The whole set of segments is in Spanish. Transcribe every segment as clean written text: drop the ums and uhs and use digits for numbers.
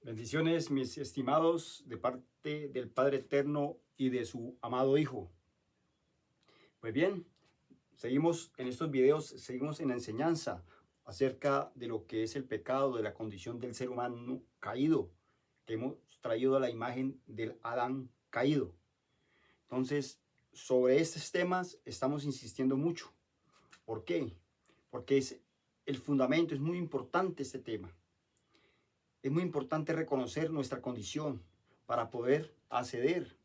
Bendiciones, mis estimados, de parte del Padre Eterno y de su amado Hijo. Pues bien, seguimos en estos videos, seguimos en la enseñanza acerca de lo que es el pecado, de la condición del ser humano caído, que hemos traído a la imagen del Adán caído. Entonces, sobre estos temas estamos insistiendo mucho. ¿Por qué? Porque es el fundamento, es muy importante este tema. Es muy importante reconocer nuestra condición para poder acceder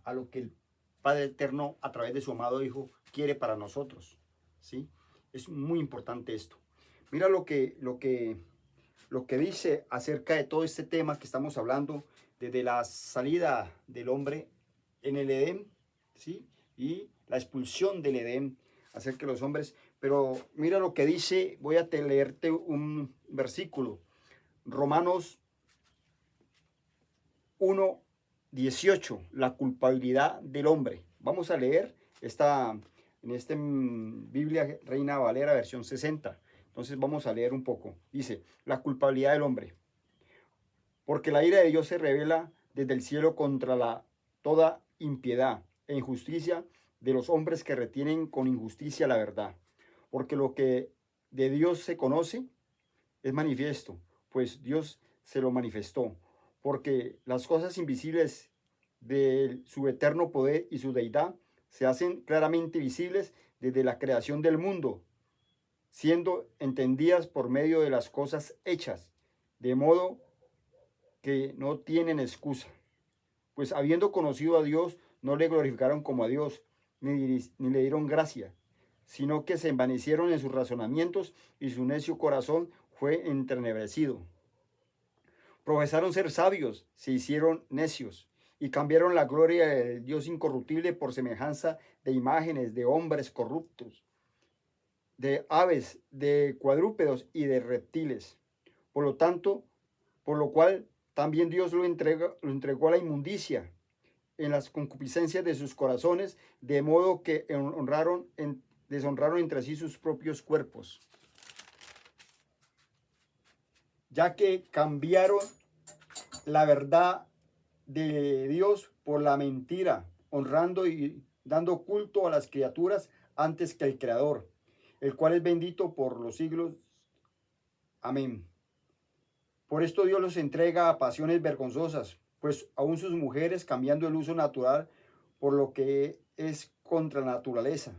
a lo que el Padre Eterno a través de su amado Hijo quiere para nosotros, ¿sí? Es muy importante esto. Mira lo que dice acerca de todo este tema que estamos hablando desde la salida del hombre en el Edén, ¿sí? Y la expulsión del Edén acerca de los hombres. Pero mira lo que dice, voy a leerte un versículo. Romanos 1:18, la culpabilidad del hombre. Vamos a leer en esta Biblia Reina Valera versión 60. Entonces vamos a leer un poco. Dice, la culpabilidad del hombre. Porque la ira de Dios se revela desde el cielo contra toda impiedad e injusticia de los hombres que retienen con injusticia la verdad. Porque lo que de Dios se conoce es manifiesto, pues Dios se lo manifestó, porque las cosas invisibles de su eterno poder y su deidad se hacen claramente visibles desde la creación del mundo, siendo entendidas por medio de las cosas hechas, de modo que no tienen excusa. Pues habiendo conocido a Dios, no le glorificaron como a Dios, ni le dieron gracia, sino que se envanecieron en sus razonamientos y su necio corazón fue entenebrecido. Profesaron ser sabios, se hicieron necios y cambiaron la gloria del Dios incorruptible por semejanza de imágenes de hombres corruptos, de aves, de cuadrúpedos y de reptiles. Por lo tanto, por lo cual también Dios lo entregó a la inmundicia en las concupiscencias de sus corazones, de modo que deshonraron entre sí sus propios cuerpos, ya que cambiaron la verdad de Dios por la mentira, honrando y dando culto a las criaturas antes que al Creador, el cual es bendito por los siglos. Amén. Por esto Dios los entrega a pasiones vergonzosas, pues aún sus mujeres, cambiando el uso natural por lo que es contra la naturaleza.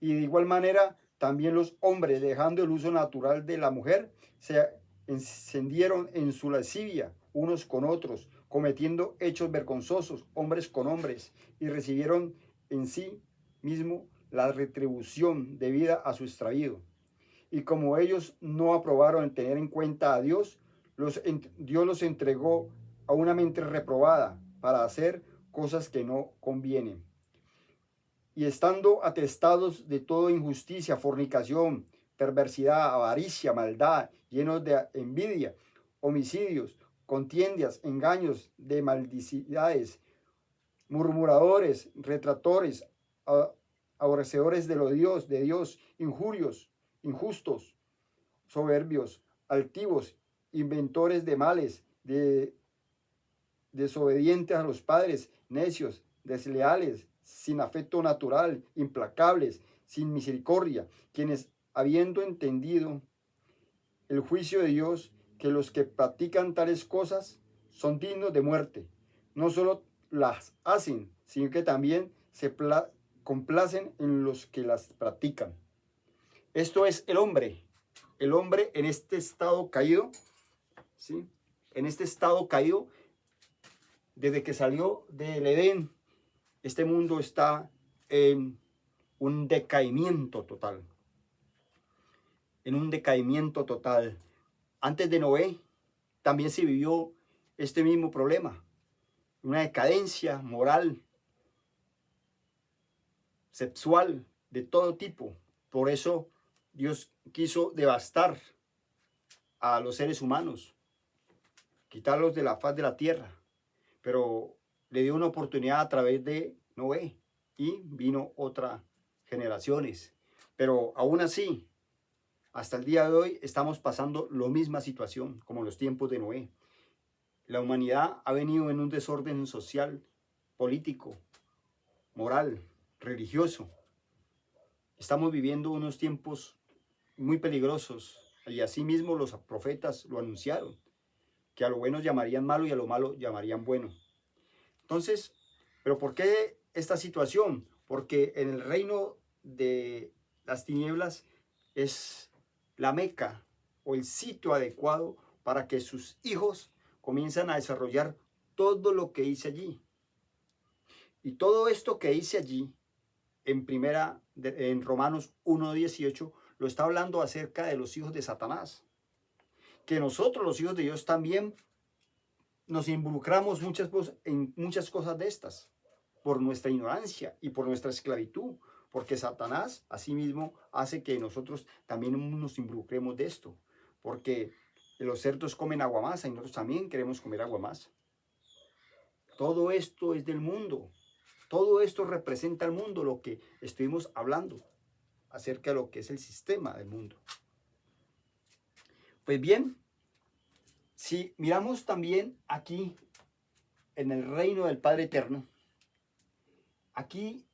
Y de igual manera, también los hombres, dejando el uso natural de la mujer, se encendieron en su lascivia unos con otros, cometiendo hechos vergonzosos, hombres con hombres, y recibieron en sí mismo la retribución debida a su extravío. Y como ellos no aprobaron el tener en cuenta a Dios, Dios los entregó a una mente reprobada para hacer cosas que no convienen. Y estando atestados de toda injusticia, fornicación, perversidad, avaricia, maldad, llenos de envidia, homicidios, contiendas, engaños, de maldicidades, murmuradores, retratores, aborrecedores de Dios, injurios, injustos, soberbios, altivos, inventores de males, desobedientes a los padres, necios, desleales, sin afecto natural, implacables, sin misericordia, quienes, habiendo entendido el juicio de Dios, que los que practican tales cosas son dignos de muerte, no solo las hacen, sino que también se complacen en los que las practican. Esto es el hombre en este estado caído, ¿sí? En este estado caído, desde que salió del Edén, este mundo está en un decaimiento total, en un decaimiento total. Antes de Noé también se vivió este mismo problema, una decadencia moral, sexual, de todo tipo. Por eso Dios quiso devastar a los seres humanos, quitarlos de la faz de la tierra, pero le dio una oportunidad a través de Noé y vino otras generaciones. Pero aún así, hasta el día de hoy estamos pasando la misma situación como en los tiempos de Noé. la humanidad ha venido en un desorden social, político, moral, religioso. Estamos viviendo unos tiempos muy peligrosos y asimismo los profetas lo anunciaron, que a lo bueno llamarían malo y a lo malo llamarían bueno. Entonces, ¿pero por qué esta situación? Porque en el reino de las tinieblas es la meca o el sitio adecuado para que sus hijos comiencen a desarrollar todo lo que hice allí. Y todo esto que hice allí, en Romanos 1:18, lo está hablando acerca de los hijos de Satanás. Que nosotros, los hijos de Dios, también nos involucramos en muchas cosas de estas, por nuestra ignorancia y por nuestra esclavitud, porque Satanás asimismo hace que nosotros también nos involucremos de esto, porque los cerdos comen aguamasa y nosotros también queremos comer aguamasa. Todo esto es del mundo, todo esto representa el mundo, lo que estuvimos hablando acerca de lo que es el sistema del mundo. Pues bien, si miramos también aquí en el reino del Padre Eterno, aquí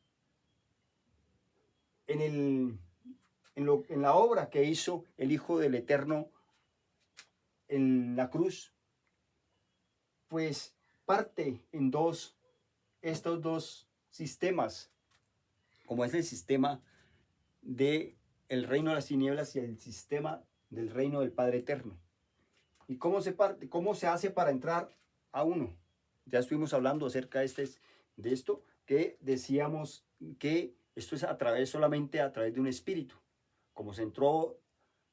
en la obra que hizo el Hijo del Eterno en la cruz, pues parte en estos dos sistemas, como es el sistema del reino de las tinieblas y el sistema del reino del Padre Eterno. ¿Y cómo se hace para entrar a uno? Ya estuvimos hablando acerca de esto, que decíamos que esto es solamente a través de un espíritu. Como se entró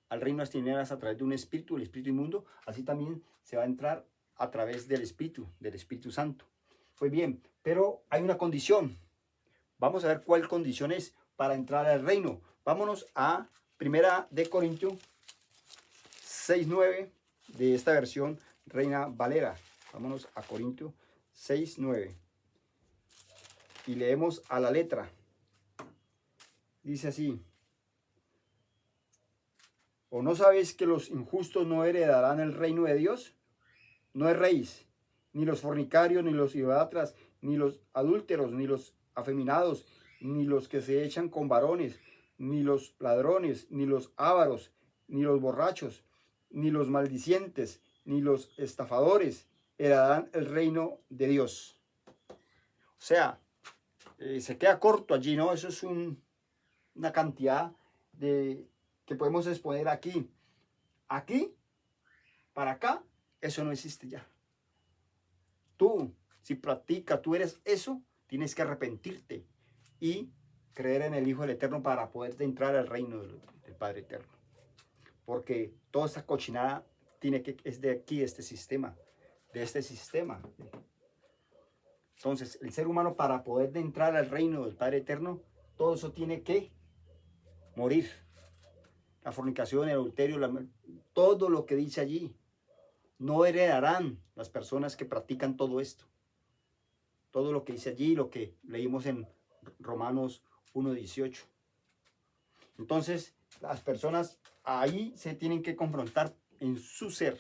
al reino de las tinieblas a través de un espíritu, el espíritu inmundo, así también se va a entrar a través del Espíritu Santo. Pues bien, pero hay una condición. Vamos a ver cuál condición es para entrar al reino. Vámonos a 1 Corintios 6:9 de esta versión Reina Valera. Vámonos a Corintios 6:9 y leemos a la letra. Dice así: ¿o no sabéis que los injustos no heredarán el reino de Dios? No erréis, ni los fornicarios, ni los idólatras, ni los adúlteros, ni los afeminados, ni los que se echan con varones, ni los ladrones, ni los ávaros, ni los borrachos, ni los maldicientes, ni los estafadores heredarán el reino de Dios. O sea, se queda corto allí, ¿no? Eso es una cantidad que podemos exponer aquí. Aquí, para acá, eso no existe ya. Tú, si practicas, tú eres eso, tienes que arrepentirte y creer en el Hijo del Eterno para poder entrar al reino del Padre Eterno. Porque toda esta cochinada es de aquí, de este sistema. Entonces, el ser humano, para poder entrar al reino del Padre Eterno, todo eso tiene que morir. La fornicación, el adulterio, todo lo que dice allí. No heredarán las personas que practican todo esto. Todo lo que dice allí, lo que leímos en Romanos 1:18. Entonces, las personas ahí se tienen que confrontar en su ser.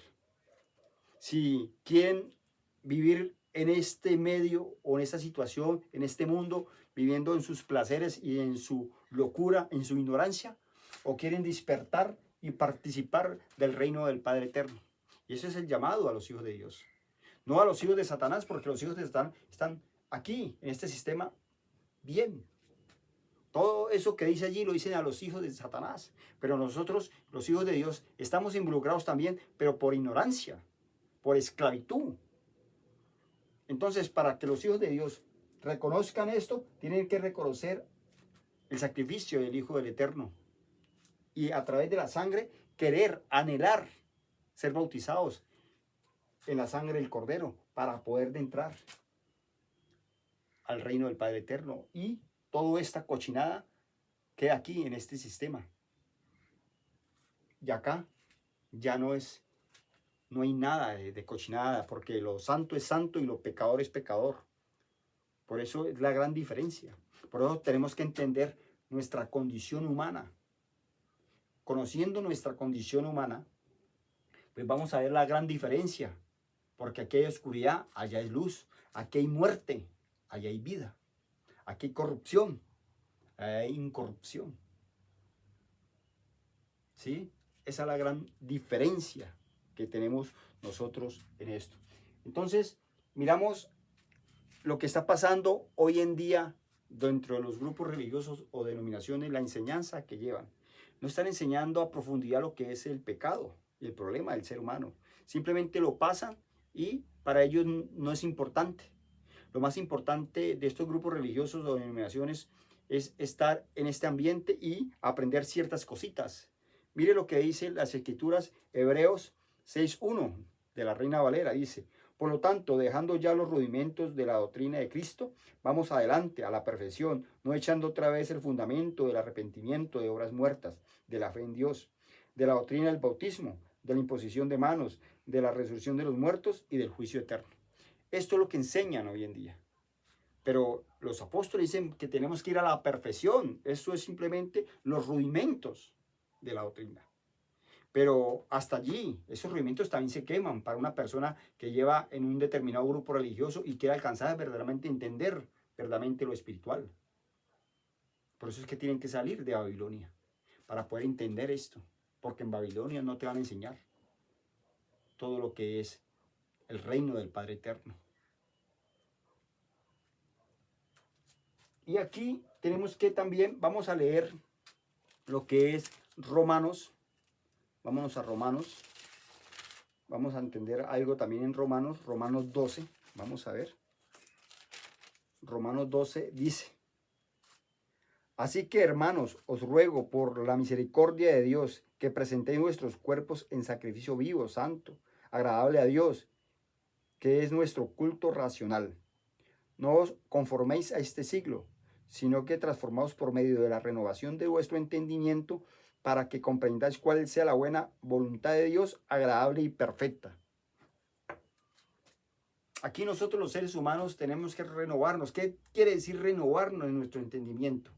Si quieren vivir en este medio o en esta situación, en este mundo, viviendo en sus placeres y en su locura, en su ignorancia, o quieren despertar y participar del reino del Padre Eterno. Y ese es el llamado a los hijos de Dios. No a los hijos de Satanás, porque los hijos de Satanás están aquí, en este sistema, bien. Todo eso que dice allí lo dicen a los hijos de Satanás. Pero nosotros, los hijos de Dios, estamos involucrados también, pero por ignorancia, por esclavitud. Entonces, para que los hijos de Dios reconozcan esto, tienen que reconocer el sacrificio del Hijo del Eterno. Y a través de la sangre, querer, anhelar ser bautizados en la sangre del Cordero para poder entrar al reino del Padre Eterno. Y toda esta cochinada queda aquí en este sistema. Y acá ya no hay nada de cochinada, porque lo santo es santo y lo pecador es pecador. Por eso es la gran diferencia. Por eso tenemos que entender nuestra condición humana. Conociendo nuestra condición humana, pues vamos a ver la gran diferencia Porque aquí hay oscuridad, allá hay luz. Aquí hay muerte, allá hay vida. Aquí hay corrupción, allá hay incorrupción. ¿Sí? Esa es la gran diferencia que tenemos nosotros en esto. Entonces, miramos lo que está pasando hoy en día dentro de los grupos religiosos o denominaciones, la enseñanza que llevan. No están enseñando a profundidad lo que es el pecado y el problema del ser humano. Simplemente lo pasan y para ellos no es importante. Lo más importante de estos grupos religiosos o denominaciones es estar en este ambiente y aprender ciertas cositas. Mire lo que dice las escrituras, Hebreos 6:1 de la Reina Valera, dice: por lo tanto, dejando ya los rudimentos de la doctrina de Cristo, vamos adelante a la perfección, no echando otra vez el fundamento del arrepentimiento de obras muertas, de la fe en Dios, de la doctrina del bautismo, de la imposición de manos, de la resurrección de los muertos y del juicio eterno. Esto es lo que enseñan hoy en día. Pero los apóstoles dicen que tenemos que ir a la perfección. Eso es simplemente los rudimentos de la doctrina. Pero hasta allí, esos rudimentos también se queman para una persona que lleva en un determinado grupo religioso y quiere alcanzar a verdaderamente entender verdaderamente lo espiritual. Por eso es que tienen que salir de Babilonia, para poder entender esto. Porque en Babilonia no te van a enseñar todo lo que es el reino del Padre Eterno. Y aquí tenemos que también, vamos a leer lo que es Romanos. Vámonos a Romanos. Vamos a entender algo también en Romanos. Romanos 12. Vamos a ver. Romanos 12 dice: así que, hermanos, os ruego por la misericordia de Dios que presentéis vuestros cuerpos en sacrificio vivo, santo, agradable a Dios, que es nuestro culto racional. No os conforméis a este siglo, sino que transformaos por medio de la renovación de vuestro entendimiento, para que comprendáis cuál sea la buena voluntad de Dios, agradable y perfecta. Aquí nosotros los seres humanos tenemos que renovarnos. ¿Qué quiere decir renovarnos en nuestro entendimiento?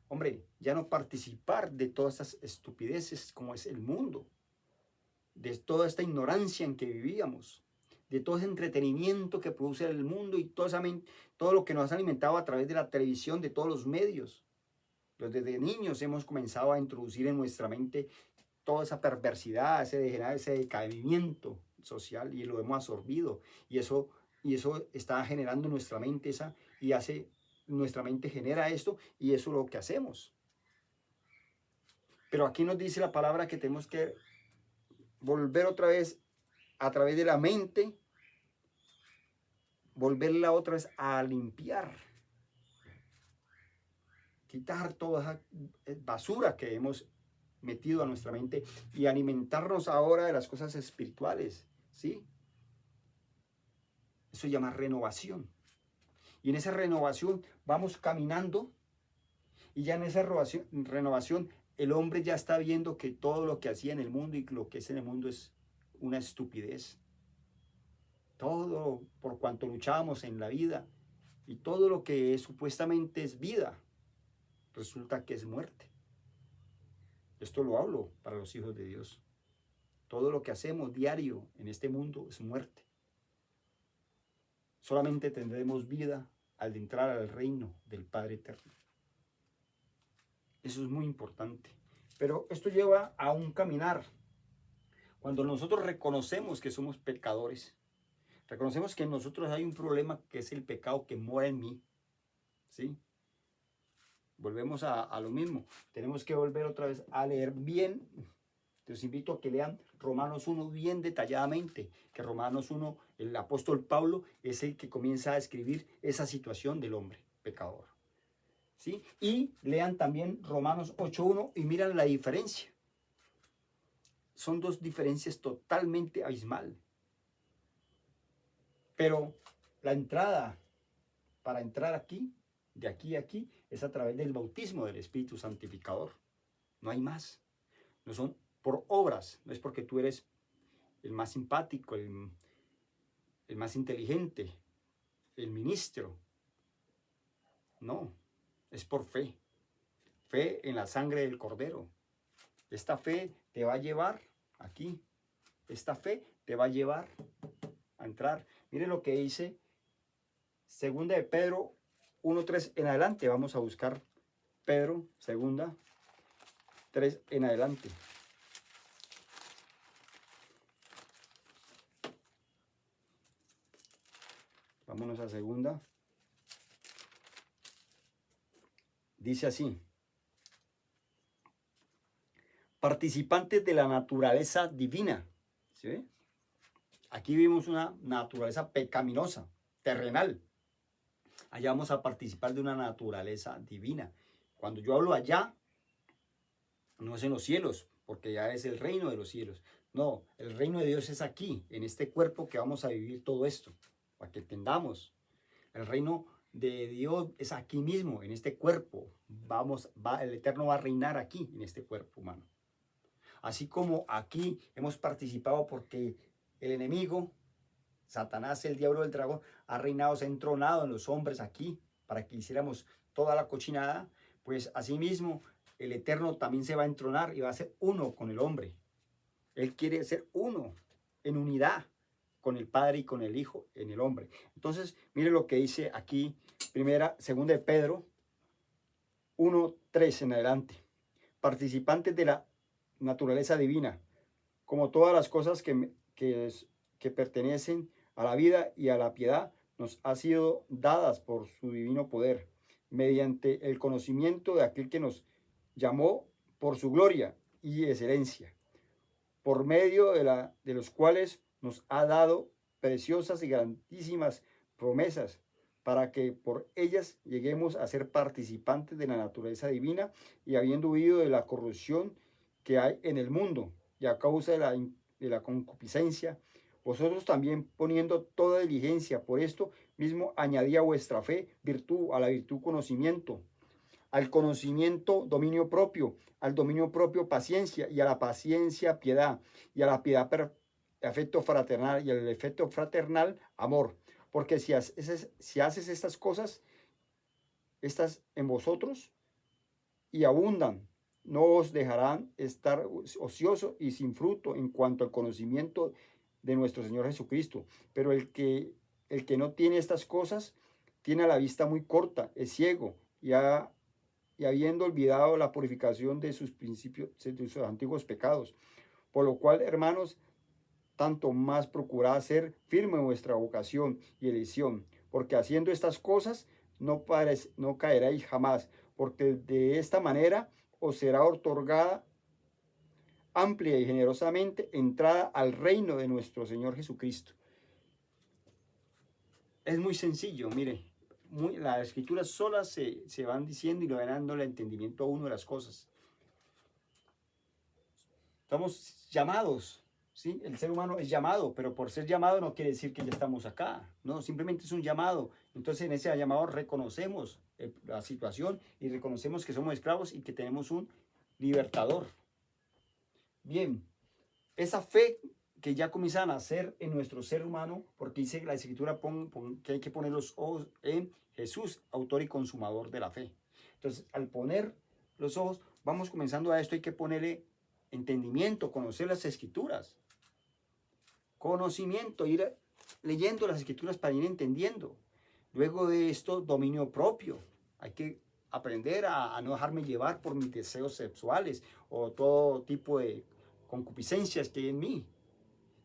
Hombre, ya no participar de todas esas estupideces como es el mundo, de toda esta ignorancia en que vivíamos, de todo ese entretenimiento que produce el mundo y todo lo que nos ha alimentado a través de la televisión, de todos los medios. Desde niños hemos comenzado a introducir en nuestra mente toda esa perversidad, ese decaimiento social, y lo hemos absorbido. Y eso está generando en nuestra mente nuestra mente genera esto, y eso es lo que hacemos. Pero aquí nos dice la palabra que tenemos que volver otra vez a través de la mente, volverla otra vez a limpiar, quitar toda esa basura que hemos metido a nuestra mente y alimentarnos ahora de las cosas espirituales, ¿sí? Eso se llama renovación. Y en esa renovación vamos caminando, y ya en esa renovación el hombre ya está viendo que todo lo que hacía en el mundo y lo que es en el mundo es una estupidez. Todo por cuanto luchábamos en la vida y todo lo que supuestamente es vida, resulta que es muerte. Esto lo hablo para los hijos de Dios. Todo lo que hacemos diario en este mundo es muerte. Solamente tendremos vida al entrar al reino del Padre Eterno. Eso es muy importante. Pero esto lleva a un caminar. Cuando nosotros reconocemos que somos pecadores, reconocemos que en nosotros hay un problema que es el pecado que mora en mí, ¿sí? Volvemos a lo mismo. Tenemos que volver otra vez a leer bien. Les invito a que lean Romanos 1 bien detalladamente, que Romanos 1, el apóstol Pablo es el que comienza a escribir esa situación del hombre pecador, ¿sí? Y lean también Romanos 8:1 y miran la diferencia. Son dos diferencias totalmente abismal. Pero la entrada, para entrar aquí, de aquí a aquí, es a través del bautismo del Espíritu Santificador. No hay más. No son por obras, no es porque tú eres el más simpático, el más inteligente, el ministro. No, es por fe. Fe en la sangre del Cordero. Esta fe te va a llevar aquí Esta fe te va a llevar a entrar. Mire lo que dice segunda de Pedro 1:3 en adelante. Vamos a buscar Pedro, segunda, 3 en adelante. Vámonos a segunda. Dice así: participantes de la naturaleza divina. ¿Sí ve? Aquí vimos una naturaleza pecaminosa, terrenal. Allá vamos a participar de una naturaleza divina. Cuando yo hablo allá, no es en los cielos, porque ya es el reino de los cielos. No, el reino de Dios es aquí, en este cuerpo que vamos a vivir todo esto, para que entendamos. El reino de Dios es aquí mismo, en este cuerpo. El Eterno va a reinar aquí, en este cuerpo humano. Así como aquí hemos participado porque el enemigo, Satanás, el diablo, el dragón, ha reinado, se ha entronado en los hombres aquí para que hiciéramos toda la cochinada, pues asimismo el Eterno también se va a entronar y va a ser uno con el hombre. Él quiere ser uno, en unidad con el Padre y con el Hijo, en el hombre. Entonces, mire lo que dice aquí, segunda de Pedro 1:3 en adelante. Participantes de la naturaleza divina, como todas las cosas que pertenecen a la vida y a la piedad, nos ha sido dadas por su divino poder, mediante el conocimiento de aquel que nos llamó por su gloria y excelencia, por medio de los cuales nos ha dado preciosas y grandísimas promesas, para que por ellas lleguemos a ser participantes de la naturaleza divina y habiendo huido de la corrupción que hay en el mundo y a causa de la concupiscencia, vosotros también poniendo toda diligencia por esto mismo añadía a vuestra fe virtud, a la virtud conocimiento, al conocimiento dominio propio, al dominio propio paciencia y a la paciencia piedad y a la piedad afecto fraternal y al afecto fraternal amor. Porque si haces estas cosas, estas en vosotros y abundan, no os dejarán estar ociosos y sin fruto en cuanto al conocimiento de nuestro Señor Jesucristo. Pero el que no tiene estas cosas tiene la vista muy corta, es ciego y habiendo olvidado la purificación de sus principios, de sus antiguos pecados. Por lo cual, hermanos, tanto más procurad ser firme en vuestra vocación y elección, porque haciendo estas cosas no caeréis jamás, porque de esta manera os será otorgada amplia y generosamente entrada al reino de nuestro Señor Jesucristo. Es muy sencillo, mire, las escrituras solas se van diciendo y le van dando el entendimiento a uno de las cosas. Estamos llamados, ¿sí? El ser humano es llamado, pero por ser llamado no quiere decir que ya estamos acá, no, simplemente es un llamado. Entonces en ese llamado reconocemos la situación y reconocemos que somos esclavos y que tenemos un libertador. Bien, esa fe que ya comienza a nacer en nuestro ser humano, porque dice la escritura que hay que poner los ojos en Jesús, autor y consumador de la fe. Entonces, al poner los ojos, vamos comenzando a esto, hay que ponerle entendimiento, conocer las escrituras, conocimiento, ir leyendo las escrituras para ir entendiendo. Luego de esto, dominio propio. Hay que aprender a no dejarme llevar por mis deseos sexuales o todo tipo de concupiscencias que hay en mí,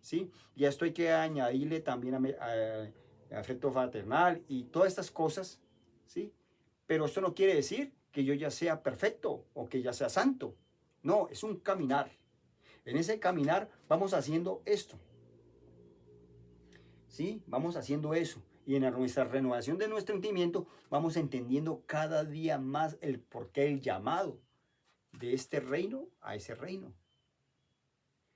¿sí? Y a esto hay que añadirle también a afecto fraternal y todas estas cosas, ¿sí? Pero esto no quiere decir que yo ya sea perfecto o que ya sea santo. No, es un caminar. En ese caminar vamos haciendo esto, ¿sí? Vamos haciendo eso. Y en nuestra renovación de nuestro entendimiento vamos entendiendo cada día más el porqué, el llamado de este reino a ese reino.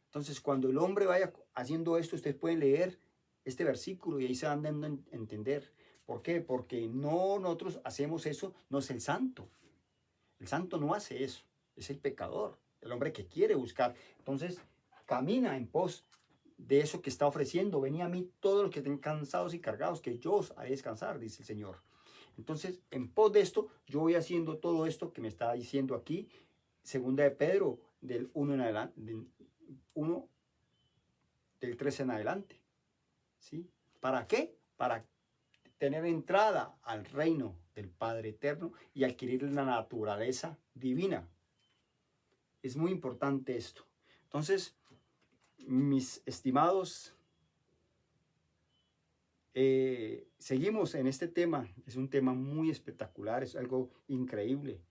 Entonces, cuando el hombre vaya haciendo esto, ustedes pueden leer este versículo y ahí se van dando a entender. ¿Por qué? Porque no nosotros hacemos eso, no es el santo. El santo no hace eso, es el pecador, el hombre que quiere buscar. Entonces, camina en pos de eso que está ofreciendo. Venid a mí todos los que estén cansados y cargados, que yo os haré descansar, dice el Señor. Entonces, en pos de esto, yo voy haciendo todo esto que me está diciendo aquí, segunda de Pedro, del 1 en adelante, 1 del 13 en adelante. ¿Sí? ¿Para qué? Para tener entrada al reino del Padre Eterno y adquirir la naturaleza divina. Es muy importante esto. Entonces, mis estimados, seguimos en este tema. Es un tema muy espectacular, es algo increíble.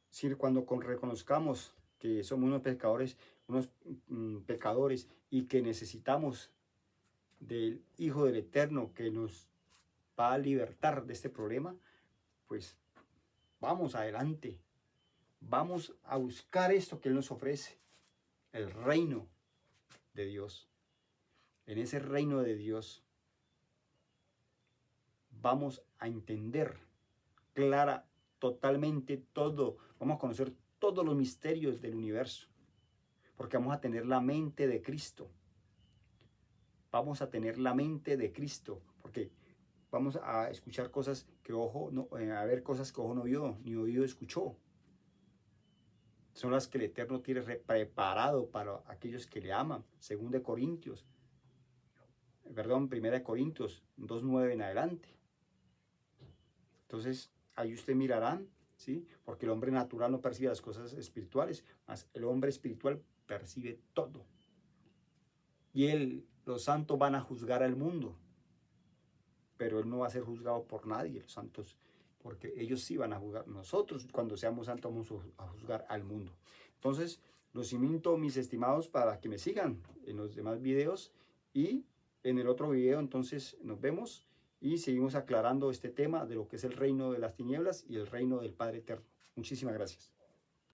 Si cuando reconozcamos que somos unos pecadores y que necesitamos del Hijo del Eterno que nos va a libertar de este problema, pues vamos adelante. Vamos a buscar esto que Él nos ofrece, el reino de Dios. En ese reino de Dios vamos a entender totalmente todo. Vamos a conocer todos los misterios del universo, porque vamos a tener la mente de Cristo. Vamos a tener la mente de Cristo, porque vamos a escuchar cosas que ojo no, a ver cosas que ojo no vio, ni oído escuchó. Son las que el Eterno tiene preparado para aquellos que le aman, según de Corintios, perdón, 1 Corintios 2:9 en adelante. Entonces, ahí usted mirarán, ¿sí? Porque el hombre natural no percibe las cosas espirituales, mas el hombre espiritual percibe todo. Y los santos van a juzgar al mundo, pero él no va a ser juzgado por nadie, los santos, porque ellos sí van a juzgar. Nosotros, cuando seamos santos, vamos a juzgar al mundo. Entonces, los invito, mis estimados, para que me sigan en los demás videos y en el otro video, entonces, nos vemos y seguimos aclarando este tema de lo que es el reino de las tinieblas y el reino del Padre Eterno. Muchísimas gracias.